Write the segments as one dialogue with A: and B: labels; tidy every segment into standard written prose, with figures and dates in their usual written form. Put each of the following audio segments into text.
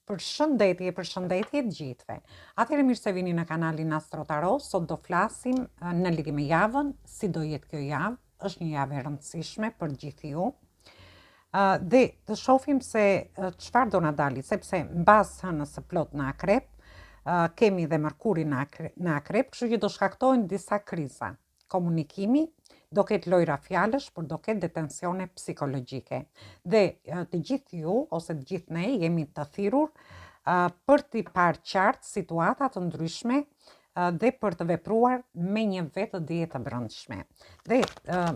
A: Përshëndetje të gjithëve. Atëherë mirë se vini në kanalin Astro Tarot. Sot do flasim në lidhje me javën, si do jetë kjo javë. Është një javë e rëndësishme për gjithë ju. Dhe të shohim se çfarë do na dali, sepse mbas hënës së plot në Akrep, kemi dhe Merkurin në Akrep, kështu që do shkaktojnë disa kriza. Komunikimi, do ketë lojra fjalësh, por do ketë detensione psikologjike. Dhe të gjithë ju, ose të gjithë ne, jemi të thirrur për t'i parë qartë situata të ndryshme dhe për të vepruar me një vetë dije të brendshme. Dhe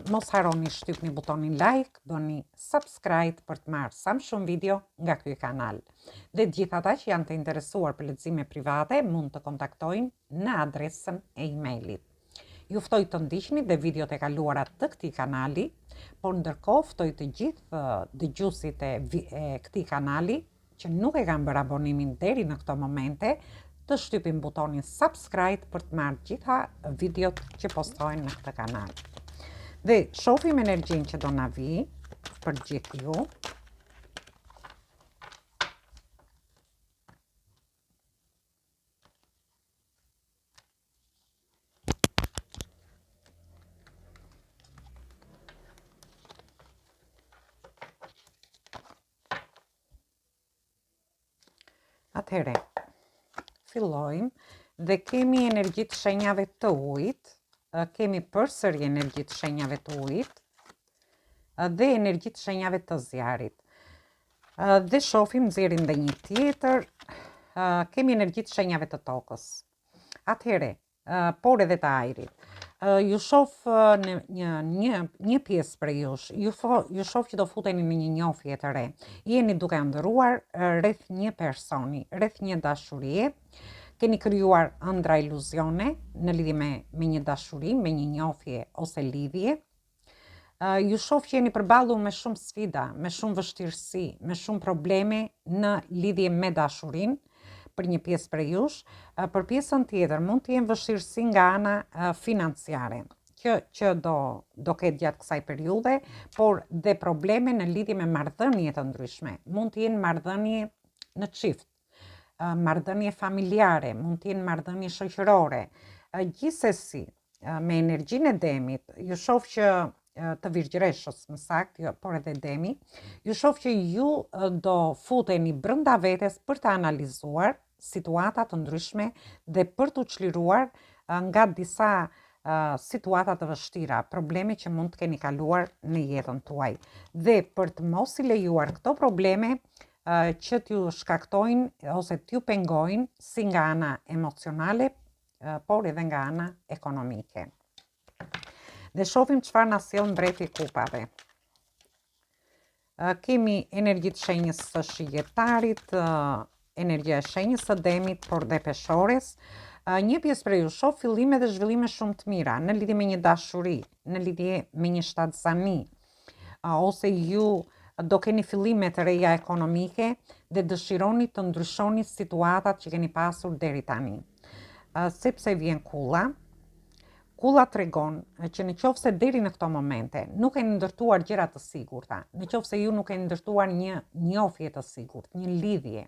A: mos harroni shtypni butonin like, bëni subscribe për të marrë sa më shumë video nga ky kanal. Dhe gjithë ata që janë të interesuar për lexime private mund të kontaktojnë në adresën e emailit. Ju ftoj të ndiqni dhe videot e kaluara të këtij kanali, por ndërkohë ftoj të gjithë dëgjuesit e këtij kanali që nuk e kanë bërë abonimin deri në këto momente, të shtypin butonin subscribe për të marrë gjitha videot që postohen në këtë kanal. Dhe shohim energjinë që do na vi për gjithë ju. Atëherë, fillojmë dhe kemi energji të shenjave të ujit, kemi përsëri energji të shenjave të ujit dhe energji të shenjave të zjarit. Dhe shohim nxjerrin dhe një tjetër, kemi energji të shenjave të tokës. Atëherë, por edhe të ajrit. Ju shoh në një pjesë për ju shoh që do futeni në një njohje të re. Jeni duke ndëruar rreth një personi, rreth një dashurie. Keni krijuar ëndra iluzione në lidhje me një dashuri, me një njohje ose lidhje. Ju shoh që jeni përballur me shumë sfida, me shumë vështirësi, me shumë probleme në lidhje me dashurinë. Për një pjesë për jush, për pjesën tjetër mund të jenë vështirësi nga ana financiare, që do ketë gjatë kësaj periudhe, por dhe probleme në lidhje me marrëdhënie të ndryshme. Mund të jenë marrëdhënie në çift, marrëdhënie familjare, mund të jenë marrëdhënie shoqërore. Gjithsesi, me energjinë e demit, ju shoh që të virgjëreshës më saktë, por edhe demi, ju shoh që ju do futeni brenda vetes për të analizuar situata të ndryshme dhe për të çliruar nga disa situata të vështira, probleme që mund të keni kaluar në jetën tuaj. Dhe për të mos i lejuar këto probleme që t'ju shkaktojnë ose t'ju pengojnë si nga ana emocionale, por edhe nga ana ekonomike. Dhe shohim çfarë na sjell mbreti i kupave. Kemi energji të shenjës së shijetarit, energjia e shenjës së demit, por dhe peshores. Një pjesë për ju shoh fillime dhe zhvillime shumë të mira në lidhje me një dashuri, në lidhje me një shtatzani, ose ju do keni fillime të reja ekonomike dhe dëshironi të ndryshoni situatat që keni pasur deri tani. Sepse vjen kulla. Kulla tregon që në qoftë se deri në këto momente nuk keni ndërtuar gjëra të sigurta, në qoftë se ju nuk keni ndërtuar një njohje të sigurt, një lidhje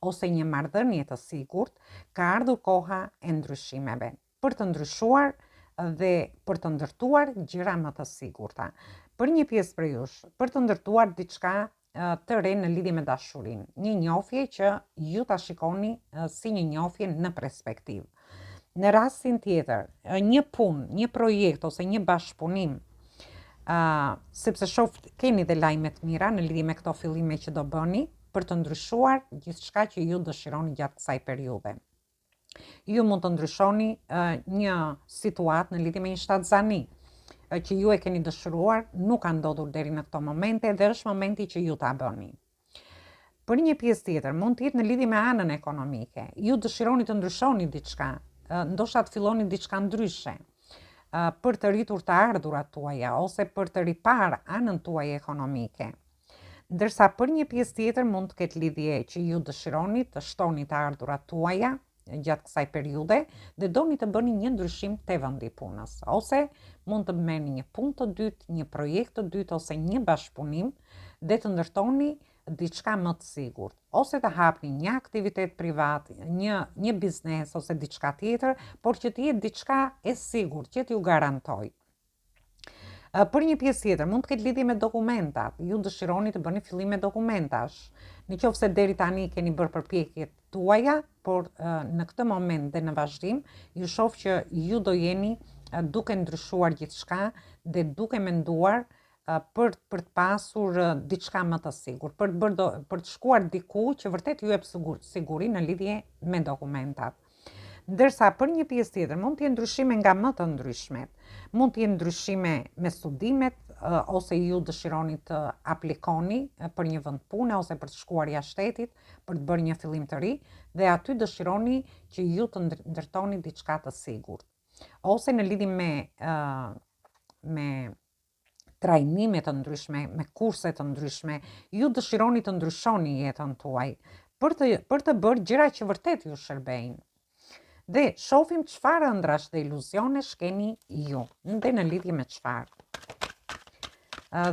A: ose një marrëdhënie të sigurt, ka ardhur koha e ndryshimeve për të ndryshuar dhe për të ndërtuar gjëra më të sigurta. Për një pjesë për jush, për të ndërtuar diçka të re në lidhje me dashurinë, një njohje që ju ta shikoni si një njohje në perspektivë. Në rastin tjetër, një punë, një projekt ose një bashkëpunim, sepse shoh keni dhe lajme të mira në lidhje me këto fillime që do bëni për të ndryshuar gjithçka që ju dëshironi gjatë kësaj periudhe. Ju mund të ndryshoni një situatë në lidhje me një shtatzani që ju e keni dëshiruar, nuk ka ndodhur deri në këto momente dhe është momenti që ju ta bëni. Për një pjesë tjetër, mund të jetë në lidhje me anën ekonomike. Ju dëshironi të ndryshoni diçka, ndoshta të filloni diçka ndryshe, për të rritur të ardhurat tuaja ose për të ripar anën tuaj ekonomike. Ndërsa për një pjesë tjetër mund të ketë lidhje që ju dëshironi të shtoni të ardhurat tuaja gjatë kësaj periudhe dhe doni të bëni një ndryshim te vendi punës, ose mund të merrni një punë të dytë, një projekt të dytë ose një bashkëpunim dhe të ndërtoni diçka më të sigurt, ose të hapni një aktivitet privat, një biznes ose diçka tjetër, por që të jetë diçka e sigurt, që t'ju garantoj. Për një pjesë tjetër, mund të ketë lidhje me dokumentat. Ju dëshironi të bëni fillim me dokumentash. Në qoftë se deri tani keni bërë përpjekjet tuaja, por në këtë moment dhe në vazhdim, ju shoh që ju do jeni duke ndryshuar gjithçka dhe duke menduar për të pasur diçka më të sigurt, për të shkuar diku që vërtet ju jep siguri në lidhje me dokumentat. Ndërsa për një pjesë tjetër mund të jenë ndryshime nga më të ndryshmet. Mund të jenë ndryshime me studimet, ose ju dëshironi të aplikoni për një vend pune ose për të shkuar jashtë shtetit, për të bërë një fillim të ri dhe aty dëshironi që ju të ndërtoni diçka të sigurt. Ose në lidhje me trajnime të ndryshme, me kurse të ndryshme, ju dëshironi të ndryshoni jetën tuaj për të bërë gjëra që vërtet ju shërbejnë. Dhe shohim çfarë ëndrash dhe iluzionesh keni ju, dhe në lidhje me çfarë.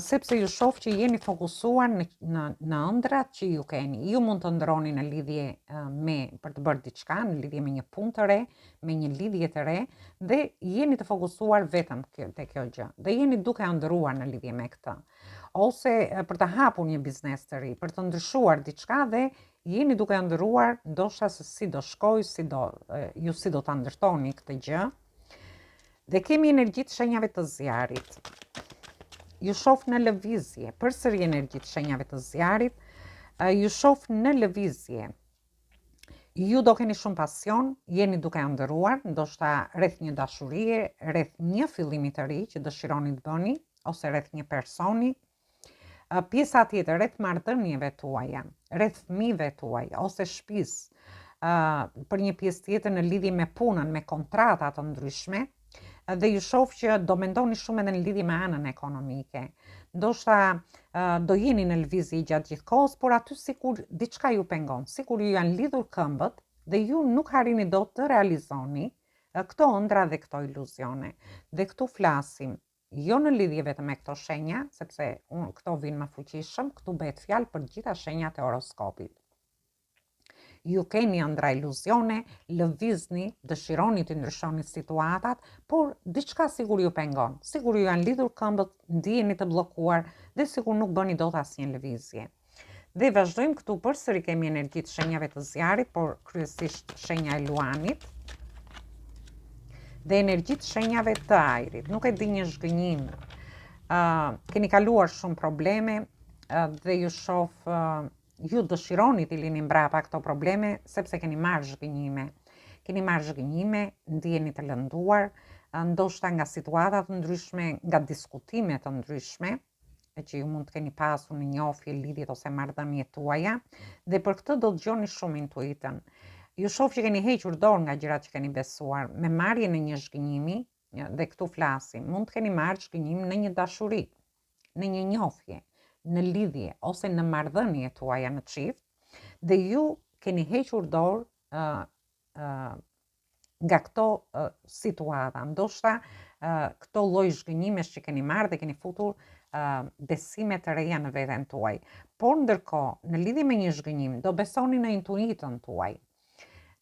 A: Sepse ju shoh që jeni fokusuar në ëndrat që ju keni. Ju mund të ndroni në lidhje për të bërë diçka, në lidhje me një punë të re, me një lidhje të re, dhe jeni të fokusuar vetëm te kjo gjë. Dhe jeni duke ëndruar në lidhje me këtë. Ose për të hapur një biznes të ri, për të ndryshuar diçka dhe jeni duke ndëruar ndoshta se si do shkoj, ju si do ta ndërtoni këtë gjë. Dhe kemi energjitë shenjave të zjarit. Ju shoh në lëvizje, përsëri energjitë shenjave të zjarit, ju shoh në lëvizje. Ju do keni shumë pasion, jeni duke ndëruar, ndoshta rreth një dashurie, rreth një fillimi të ri që dëshironi të bëni, ose rreth një personi. Pjesa tjetër rreth marrëdhënieve tuaja, rreth fëmijëve tuaj ose shtëpisë, për një pjesë tjetër në lidhje me punën, me kontrata të ndryshme, dhe ju shoh që do mendoni shumë edhe në lidhje me anën ekonomike. Ndoshta do jeni në lëvizje gjatë gjithë kohës, por aty sikur diçka ju pengon, sikur ju janë lidhur këmbët dhe ju nuk harrini dot të realizoni këto ëndra dhe këto iluzione. Dhe këtu flasim jo në lidhje vetëm me këto shenja, sepse këto vinë më fuqishëm, këtu bëhet fjalë për gjitha shenjat e horoskopit. Ju keni ëndra iluzione, lëvizni, dëshironi të ndryshoni situatat, por diçka sigur ju pengon, sigur ju janë lidhur këmbët, ndiheni të bllokuar dhe sigur nuk bëni dot asnjë lëvizje. Dhe vazhdojmë këtu përsëri kemi energjitë shenjave të zjarit, por kryesisht shenja e luanit. Dhe energjitë shenjave të ajrit, nuk e di një zhgënjim. Keni kaluar shumë probleme dhe ju shoh ju dëshironi të lini mbrapa këto probleme sepse keni marrë zhgënjime. Keni marrë zhgënjime, ndiheni të lënduar, ndoshta nga situata të ndryshme, nga diskutime të ndryshme, që ju mund të keni pasur në njohje, lidhjet ose marrëdhëniet tuaja, dhe për këtë do dëgjoni shumë intuitën. Ju shoh që keni hequr dorë nga gjërat që keni besuar, me marrjen e një zhgënjimi, dhe këtu flasim, mund të keni marrë zhgënjim në një dashuri, në një njohje, në lidhje ose në marrëdhënie tuaja në çift, dhe ju keni hequr dorë nga këto situata. Ndoshta këto lloj zhgënjimesh që keni marrë dhe keni futur besime të reja në veten tuaj. Por ndërkohë, në lidhje me një zhgënjim, do besoni në intuitën tuaj.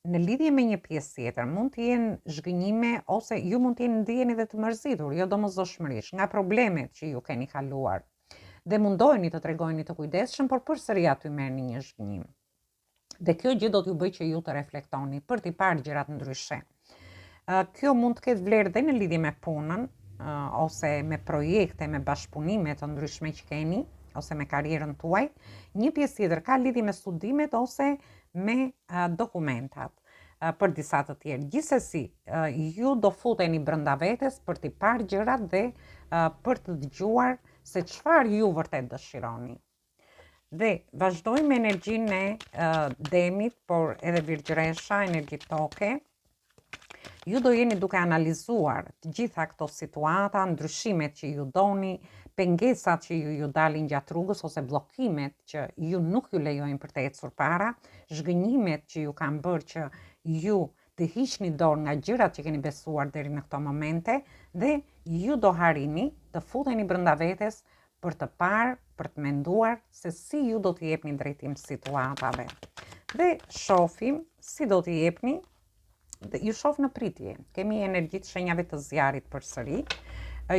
A: Në lidhje me një pjesë tjetër, mund të jenë zhgënjime ose ju mund të ndiheni dhe të mërzitur, jo domosdoshmërisht, nga problemet që ju keni kaluar. Dhe mundoheni të tregojeni të kujdesshëm, por përsëri aty merrni një zhgënjim. Dhe kjo gjë do t'ju bëjë që ju të reflektoni për t'i parë gjërat ndryshe. Kjo mund të ketë vlerë dhe në lidhje me punën, ose me projekte, me bashkëpunime të ndryshme që keni, ose me karrierën tuaj. Një pjesë tjetër ka lidhje me studimet ose me dokumentat për disa të tjerë. Gjithsesi, ju do futeni brenda vetes për t'i parë gjërat dhe për të dëgjuar se çfarë ju vërtet dëshironi. Dhe vazhdojmë me energjinë e Demit, por edhe Virgjëresha, energji toke. Ju do jeni duke analizuar të gjitha këto situata, ndryshimet që ju doni, pengesat që ju dalin gjatë rrugës ose bllokimet që ju nuk ju lejojnë për të ecur para, zhgënjimet që ju kanë bërë që ju të hiqni dorë nga gjërat që keni besuar deri në këto momente, dhe ju do harrini të futeni brenda vetes për të parë, për të menduar se si ju do t'i jepni drejtim situatave. Dhe shohim si do t'i jepni, ju shoh në pritje. Kemi energjitë shenjave të zjarit përsëri.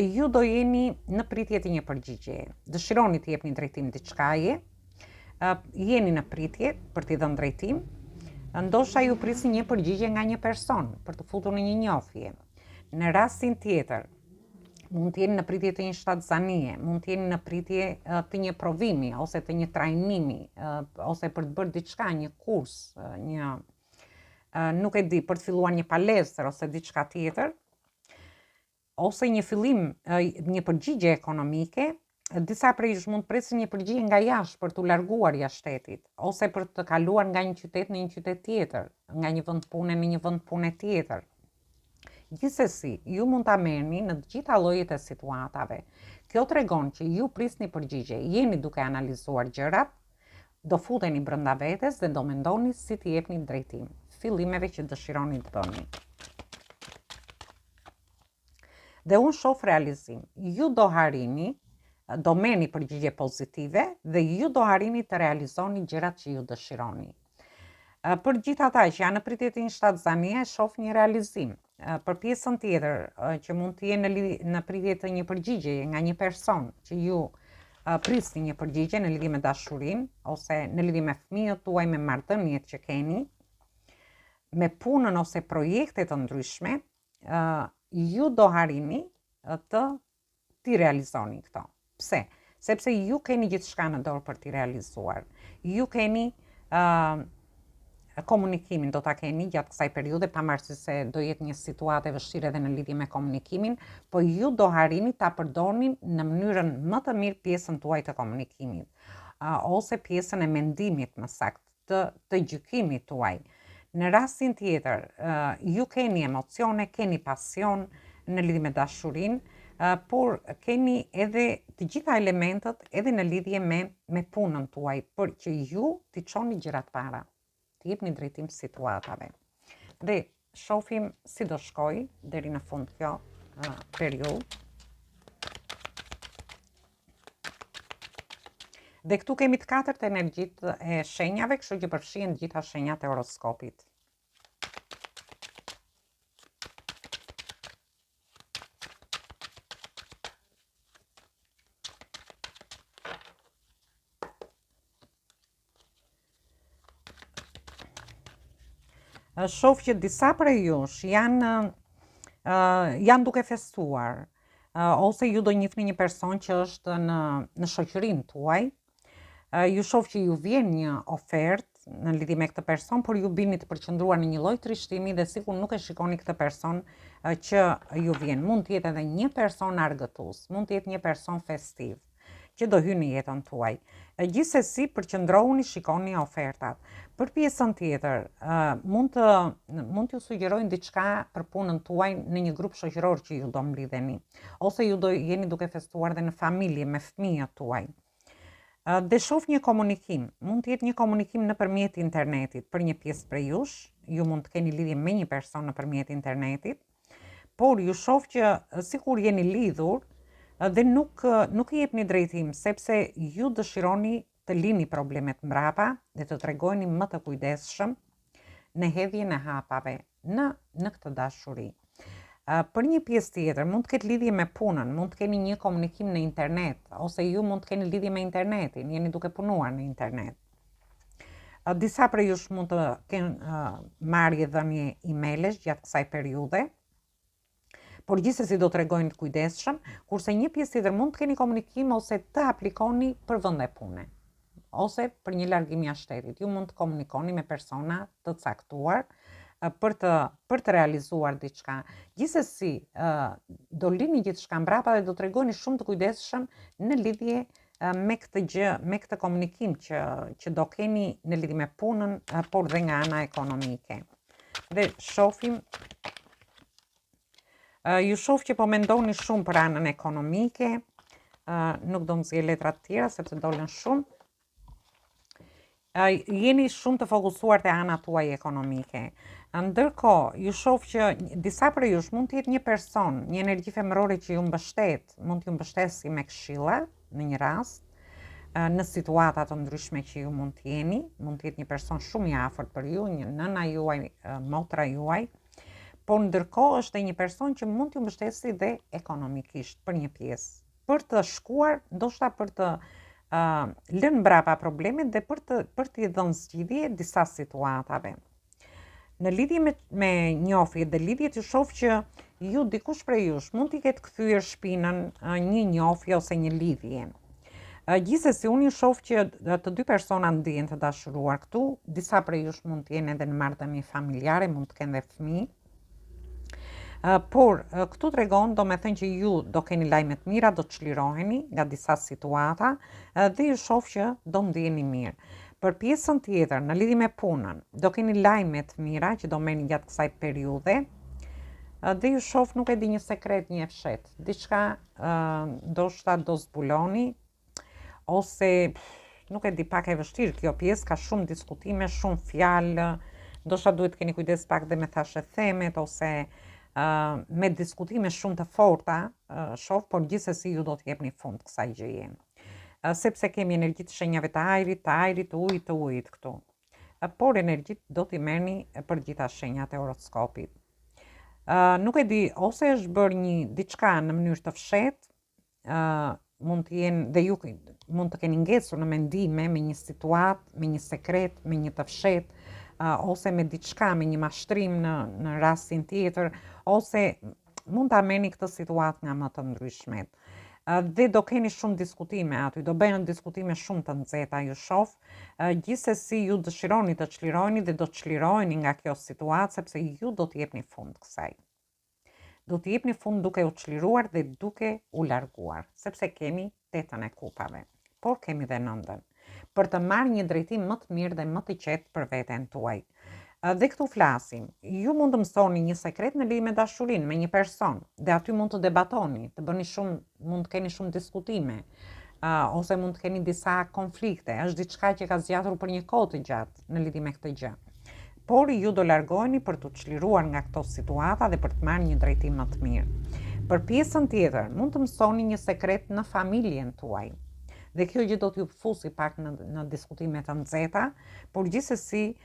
A: Ju do jeni në pritje të një përgjigje. Dëshironi të jepni drejtim diçkaje, jeni në pritje për t'i dhënë drejtim, ndoshta ju prisni një përgjigje nga një person për të futur në një njohje. Në rastin tjetër, mund të jeni në pritje të një shtatzanie, mund të jeni në pritje të një provimi ose të një trajnimi, ose për të bërë diçka, një kurs, nuk e di, për të filluar një palestër ose diçka tjetër, ose një fillim, një përgjigje ekonomike. Disa prej jush mund të presin një përgjigje nga jashtë për t'u larguar jashtë shtetit, ose për të kaluar nga një qytet në një qytet tjetër, nga një vend pune në një vend pune tjetër. Gjithsesi, ju mund ta merrni në të gjitha llojet e situatave. Kjo tregon që ju prisni përgjigje, jeni duke analizuar gjërat, do futeni brenda vetes dhe do mendoni si t'i jepni drejtim fillimeve që dëshironi të bëni. Dhe unë shoh realizim. Ju do harini, do merrni përgjigje pozitive dhe ju do harini të realizoni gjërat që ju dëshironi. Për gjithë ata që janë në pritje të një shtatzanie, shoh një realizim. Për pjesën tjetër, që mund të jenë në pritje të një përgjigje nga një person që ju prisni një përgjigje në lidhje me dashurinë ose në lidhje me fëmijët tuaj, me marrëdhëniet që keni, me punën ose projekte të ndryshme, ju do harini t'i realizoni këto. Pse? Sepse ju keni gjithçka në dorë për t'i realizuar. Ju keni komunikimin, do ta keni gjatë kësaj periudhe, pavarësisht se do jetë një situatë e vështirë edhe në lidhje me komunikimin, po ju do harini ta përdorni në mënyrën më të mirë pjesën tuaj të komunikimit, ose pjesën e mendimit më saktë, të gjykimit tuaj. Në rastin tjetër, ju keni emocione, keni pasion në lidhje me dashurinë, por keni edhe të gjitha elementet edhe në lidhje me punën tuaj, për që ju t'i çoni gjërat para, t'i jepni drejtim situatave. Dhe shohim si do shkojë deri në fund kjo periudhë. Dhe këtu kemi të katërt energjitë e shenjave, kështu që përfshihen të gjitha shenjat e horoskopit. Shoh që disa prej jush janë duke festuar, ose ju do njihni një person që është në shoqërinë tuaj. Ju shoh që ju vjen një ofertë në lidhje me këtë person, por ju bini të përqendruar në një lloj trishtimi dhe sikur nuk e shikoni këtë person që ju vjen. Mund të jetë edhe një person argëtues, mund të jetë një person festiv që do hyjë në jetën tuaj. Gjithsesi, përqendrohuni, shikoni ofertat. Për pjesën tjetër, mund t'ju sugjerojnë diçka për punën tuaj në një grup shoqëror që ju do mblidheni, ose ju do jeni duke festuar dhe në familje me fëmijët tuaj. Dhe shoh një komunikim, mund të jetë një komunikim nëpërmjet internetit për një pjesë prej jush, ju mund të keni lidhje me një person nëpërmjet internetit, por ju shoh që sikur jeni lidhur dhe nuk I jepni drejtim, sepse ju dëshironi të lini problemet mbrapa dhe të tregojeni më të kujdesshëm në hedhjen e hapave në këtë dashuri. Për një pjesë tjetër, mund të ketë lidhje me punën, mund të keni një komunikim në internet, ose ju mund të keni lidhje me internetin, jeni duke punuar në internet. Disa prej jush mund të kenë marrëdhënie emailësh gjatë kësaj periudhe, por gjithsesi do tregojnë të kujdesshëm, kurse një pjesë tjetër mund të keni komunikim ose të aplikoni për vende pune, ose për një largim jashtë shtetit. Ju mund të komunikoni me persona të caktuar për të realizuar diçka. Gjithsesi, do lini gjithçka mbrapa dhe do tregoni shumë të kujdesshëm në lidhje me këtë gjë, me këtë komunikim që do keni në lidhje me punën, por dhe nga ana ekonomike. Dhe shohim ju shoh që po mendoni shumë për anën ekonomike, nuk do nxjerr letra të tjera sepse dolën shumë. Jeni shumë të fokusuar te ana tuaj ekonomike. Ndërkohë, ju shoh që disa prej jush mund të jetë një person, një energji femërore që ju mbështet, mund t'ju mbështesi me këshilla, në një rast, në situata të ndryshme që ju mund të jeni, mund të jetë një person shumë i afërt për ju, një nëna juaj, motra juaj, por ndërkohë është edhe një person që mund t'ju mbështesi dhe ekonomikisht për një pjesë, për të shkuar, ndoshta për të lënë mbrapa problemet dhe për t'i dhënë zgjidhje disa situatave. Në lidhje me njofje dhe lidhje të shoh që ju dikush prej jush mund t'i ketë kthyer shpinën një njofje ose një lidhje. Gjithsesi unë ju shoh që të dy persona ndihen të dashuruar këtu, disa prej jush mund të jenë edhe në marrëdhënie familjare, mund të kenë dhe fëmijë. Por këtu tregon, do me thënë që ju do keni lajme të mira, do çliroheni nga disa situata dhe ju shoh që do ndiheni mirë. Për pjesën tjetër, në lidhje me punën, do keni lajme të mira që do merrni gjatë kësaj periudhe. Dhe ju shoh nuk e di një sekret, një fshet, diçka ndoshta do zbuloni ose nuk e di, pak e vështirë kjo pjesë, ka shumë diskutime, shumë fjalë, ndoshta duhet keni kujdes pak dhe me thashë themet ose me diskutime shumë të forta, shoh, por gjithsesi ju do të jepni fund kësaj gjëje. Sepse kemi energji të shenjave të ajrit, të ujit këtu. Por energjit do t'i merrni për gjitha shenjat e horoskopit. Nuk e di, ose është bërë një diçka në mënyrë të fshehtë, mund të jenë dhe ju mund të keni ngesur në mendime me një situatë, me një sekret, me një të fshehtë, ose me diçka, me një mashtrim në rastin tjetër, ose mund ta merrni këtë situatë nga më të ndryshmet. Dhe do keni shumë diskutime aty, do bëhen diskutime shumë të nxehta, ju shoh. Gjithsesi ju dëshironi të çliroheni dhe do çliroheni nga kjo situatë sepse ju do të jepni fund kësaj. Do të jepni fund duke u çliruar dhe duke u larguar, sepse kemi 8-ën e kupave, por kemi dhe 9-ën, për të marrë një drejtim më të mirë dhe më të qetë për veten tuaj. Dhe këtu flasim, ju mund të mësoni një sekret në lidhje me dashurinë, me një person, dhe aty mund të debatoni, të bëni shumë, mund të keni shumë diskutime, ose mund të keni disa konflikte, është diçka që ka zgjatur për një kohë të gjatë në lidhje me këtë gjë. Por ju do largoheni për të çliruar nga këto situata dhe për të marrë një drejtim më të mirë. Për pjesën tjetër, mund të mësoni një sekret në familjen tuaj. Dhe kjo gjë do t'ju fusi pak në diskutime të nxehta, por gjithsesi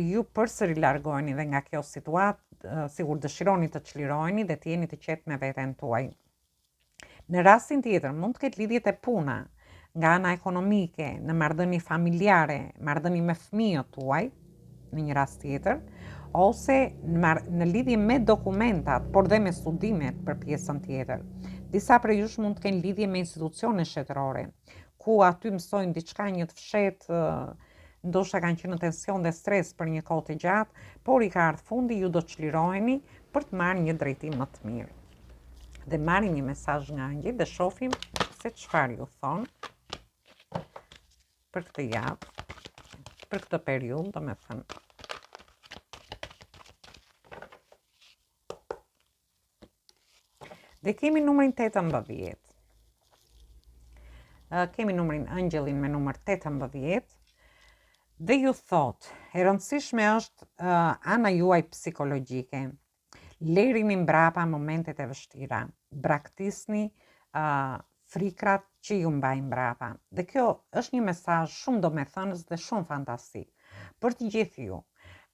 A: ju përsëri largoheni dhe nga kjo situatë, sigur dëshironi të çliroheni dhe të jeni të qetë me veten tuaj. Në rastin tjetër, mund të ketë lidhje te puna, nga ana ekonomike, në marrëdhënie familjare, marrëdhënie me fëmijët tuaj, në një rast tjetër, ose në lidhje me dokumentat, por dhe me studimet për pjesën tjetër. Disa prej jush mund të kenë lidhje me institucione shtetërore, ku aty mësojnë diçka, një të fshehtë, ndoshta kanë qenë në tension dhe stres për një kohë të gjatë, por i ka ardhur fundi, ju do çliroheni për të marrë një drejtim më të mirë. Dhe marrim një mesazh nga angjëjt dhe shohim se çfarë ju thonë për këtë javë, për këtë periudhë, domethënë. Dhe kemi numrin 18. Kemi numrin ëngjëllin me numër 18 dhe ju thot, e rëndësishme është ana juaj psikologjike. Lerini mbrapa momentet e vështira, braktisni frikrat që ju mbajnë mbrapa. Dhe kjo është një mesazh shumë domethënës dhe shumë fantastik për të gjithë ju.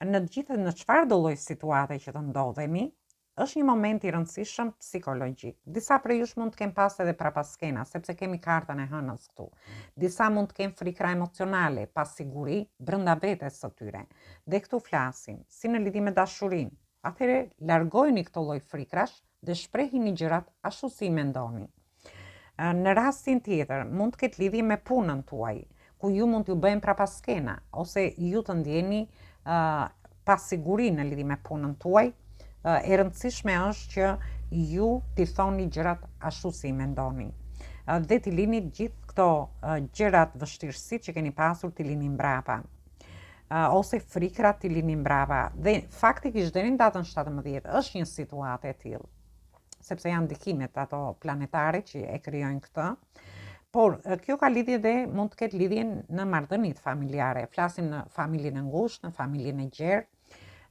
A: Në çfarëdo lloj situate që të ndodheni, është një moment i rëndësishëm psikologjik. Disa prej jush mund të kenë pas edhe prapaskena, sepse kemi kartën e hënës këtu. Disa mund të kenë frikra emocionale, pasiguri brenda vetes së tyre. Dhe këtu flasim, si në lidhje me dashurinë. Atëherë largojeni këto lloj frikrash dhe shprehini gjërat ashtu si mendoni. Në rastin tjetër, mund të ketë lidhje me punën tuaj, ku ju mund t'ju bëjnë prapaskena, ose ju të ndjeni pasiguri në lidhje me punën tuaj. E rëndësishme është që ju t'i thoni gjërat ashtu si mendoni. Dhe t'i lini gjithë këto gjërat vështirësi që keni pasur t'i lini mbrapa. Ose frikrat t'i lini mbrapa. Dhe faktikisht deri në datën 17 është një situatë e tillë. Sepse janë ndikimet ato planetare që e krijojnë këtë. Por kjo ka lidhje dhe mund të ketë lidhje në marrëdhëniet familjare. Flasim në familjen e ngushtë, në familjen e gjerë,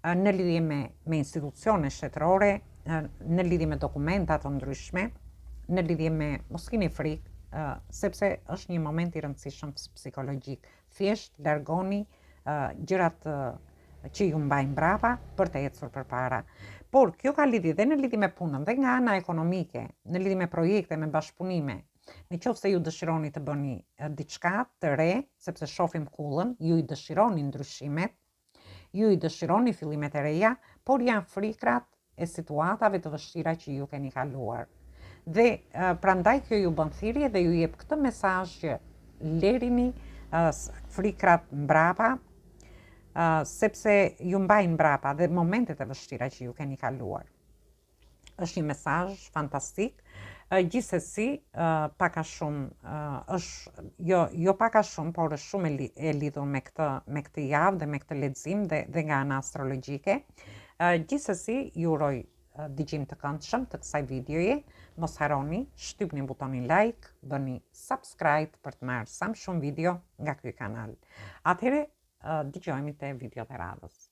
A: në lidhje me institucione shtetërore, në lidhje me dokumenta të ndryshme, në lidhje me, mos keni frikë, sepse është një moment i rëndësishëm psikologjik. Thjesht largoni gjërat që ju mbajnë brava për të ecur përpara. Por kjo ka lidhje dhe në lidhje me punën, dhe nga ana ekonomike, në lidhje me projekte, me bashkëpunime. Në qoftë se ju dëshironi të bëni diçka të re, sepse shohim kullën, ju i dëshironi ndryshimet, ju i dëshironi fillimet e reja, por janë frikrat e situatave të vështira që ju keni kaluar. Dhe prandaj kjo ju bën thirrje dhe ju jep këtë mesazh që lerini frikrat mbrapa, sepse ju mbajnë mbrapa dhe momentet e vështira që ju keni kaluar. Është një mesazh fantastik. Gjithsesi, pak a shumë është jo pak a shumë, por është shumë e lidhur me këtë javë dhe me këtë lexim dhe nga ana astrologjike. Gjithsesi, ju uroj dëgjim të këndshëm të kësaj videoje. Mos harroni, shtypni butonin like, bëni subscribe për të marrë sa më shumë video nga ky kanal. Atëherë, dëgjojmë te videot e radhës.